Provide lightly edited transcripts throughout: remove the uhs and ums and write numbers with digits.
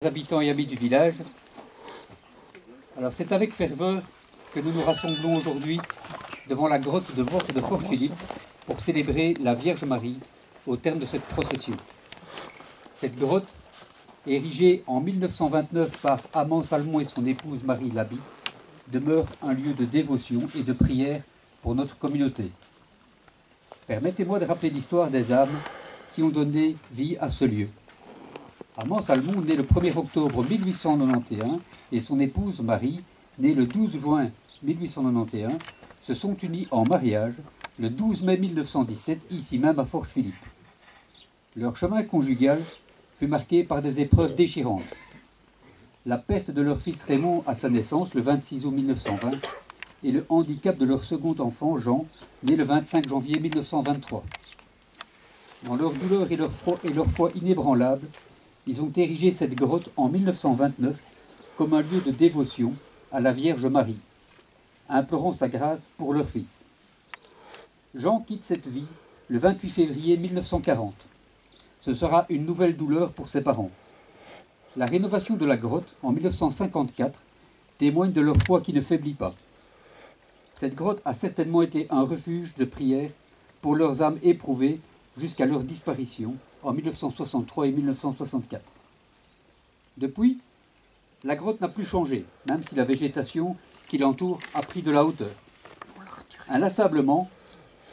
Habitants et amis du village. Alors c'est avec ferveur que nous nous rassemblons aujourd'hui devant la grotte de Voort de Fort-Philippe pour célébrer la Vierge Marie au terme de cette procession. Cette grotte, érigée en 1929 par Amand Salmon et son épouse Marie Laby, demeure un lieu de dévotion et de prière pour notre communauté. Permettez-moi de rappeler l'histoire des âmes qui ont donné vie à ce lieu. Amand Salmon, né le 1er octobre 1891, et son épouse Marie, née le 12 juin 1891, se sont unis en mariage le 12 mai 1917, ici même à Fort-Philippe. Leur chemin conjugal fut marqué par des épreuves déchirantes. La perte de leur fils Raymond à sa naissance, le 26 août 1920, et le handicap de leur second enfant, Jean, né le 25 janvier 1923. Dans leur douleur et leur foi inébranlable, ils ont érigé cette grotte en 1929 comme un lieu de dévotion à la Vierge Marie, implorant sa grâce pour leur fils. Jean quitte cette vie le 28 février 1940. Ce sera une nouvelle douleur pour ses parents. La rénovation de la grotte en 1954 témoigne de leur foi qui ne faiblit pas. Cette grotte a certainement été un refuge de prière pour leurs âmes éprouvées jusqu'à leur disparition en 1963 et 1964. Depuis, la grotte n'a plus changé, même si la végétation qui l'entoure a pris de la hauteur. Inlassablement,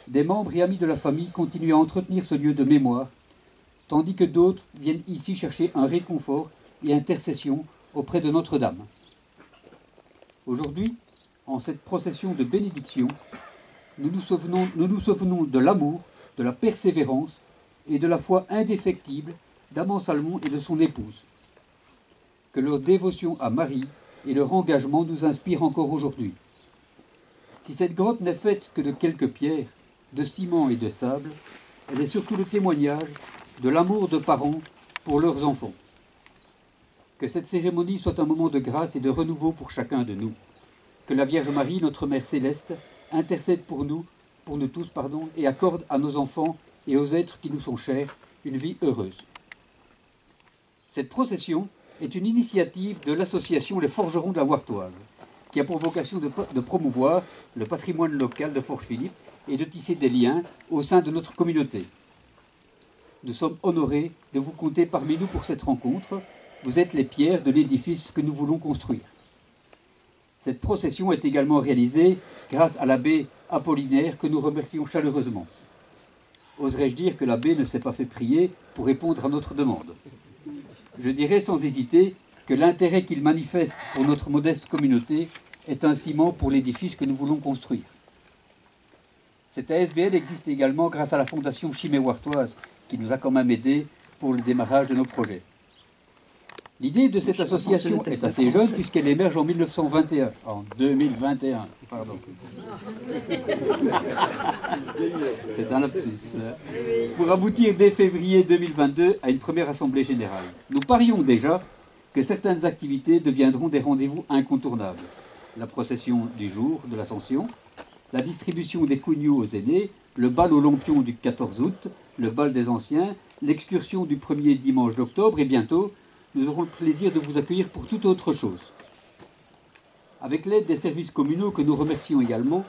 des membres et amis de la famille continuent à entretenir ce lieu de mémoire, tandis que d'autres viennent ici chercher un réconfort et intercession auprès de Notre-Dame. Aujourd'hui, en cette procession de bénédiction, nous nous souvenons de l'amour, de la persévérance et de la foi indéfectible d'Amand Salmon et de son épouse. Que leur dévotion à Marie et leur engagement nous inspirent encore aujourd'hui. Si cette grotte n'est faite que de quelques pierres, de ciment et de sable, elle est surtout le témoignage de l'amour de parents pour leurs enfants. Que cette cérémonie soit un moment de grâce et de renouveau pour chacun de nous. Que la Vierge Marie, notre Mère Céleste, intercède pour nous tous, et accorde à nos enfants et aux êtres qui nous sont chers une vie heureuse. Cette procession est une initiative de l'association Les Forgerons de la Wartoise, qui a pour vocation de promouvoir le patrimoine local de Fort-Philippe et de tisser des liens au sein de notre communauté. Nous sommes honorés de vous compter parmi nous pour cette rencontre. Vous êtes les pierres de l'édifice que nous voulons construire. Cette procession est également réalisée grâce à l'abbé Apollinaire, que nous remercions chaleureusement. Oserais-je dire que l'abbé ne s'est pas fait prier pour répondre à notre demande? Je dirais sans hésiter que l'intérêt qu'il manifeste pour notre modeste communauté est un ciment pour l'édifice que nous voulons construire. Cette ASBL existe également grâce à la fondation Chimay Wartoise, qui nous a quand même aidés pour le démarrage de nos projets. L'idée de cette association est assez jeune puisqu'elle émerge en 2021. Pardon. C'est un lapsus. Pour aboutir dès février 2022 à une première assemblée générale. Nous parions déjà que certaines activités deviendront des rendez-vous incontournables. La procession du jour de l'Ascension, la distribution des cugnos aux aînés, le bal au lampion du 14 août, le bal des anciens, l'excursion du premier dimanche d'octobre et bientôt, nous aurons le plaisir de vous accueillir pour toute autre chose. Avec l'aide des services communaux que nous remercions également,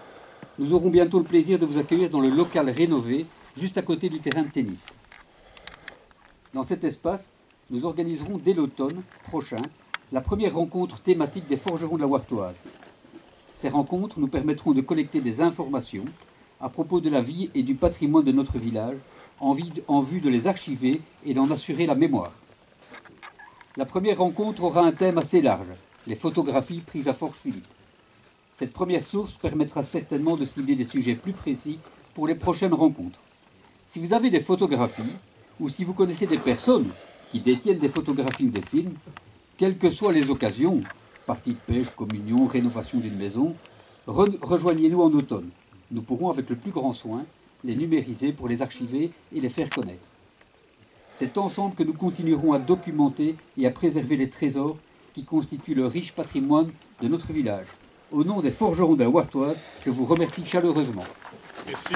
nous aurons bientôt le plaisir de vous accueillir dans le local rénové, juste à côté du terrain de tennis. Dans cet espace, nous organiserons dès l'automne prochain la première rencontre thématique des forgerons de la Wartoise. Ces rencontres nous permettront de collecter des informations à propos de la vie et du patrimoine de notre village, en vue de les archiver et d'en assurer la mémoire. La première rencontre aura un thème assez large, les photographies prises à Fort-Philippe. Cette première source permettra certainement de cibler des sujets plus précis pour les prochaines rencontres. Si vous avez des photographies, ou si vous connaissez des personnes qui détiennent des photographies ou des films, quelles que soient les occasions, partie de pêche, communion, rénovation d'une maison, rejoignez-nous en automne. Nous pourrons avec le plus grand soin les numériser pour les archiver et les faire connaître. C'est ensemble que nous continuerons à documenter et à préserver les trésors qui constituent le riche patrimoine de notre village. Au nom des forgerons de la Wartoise, je vous remercie chaleureusement. Merci.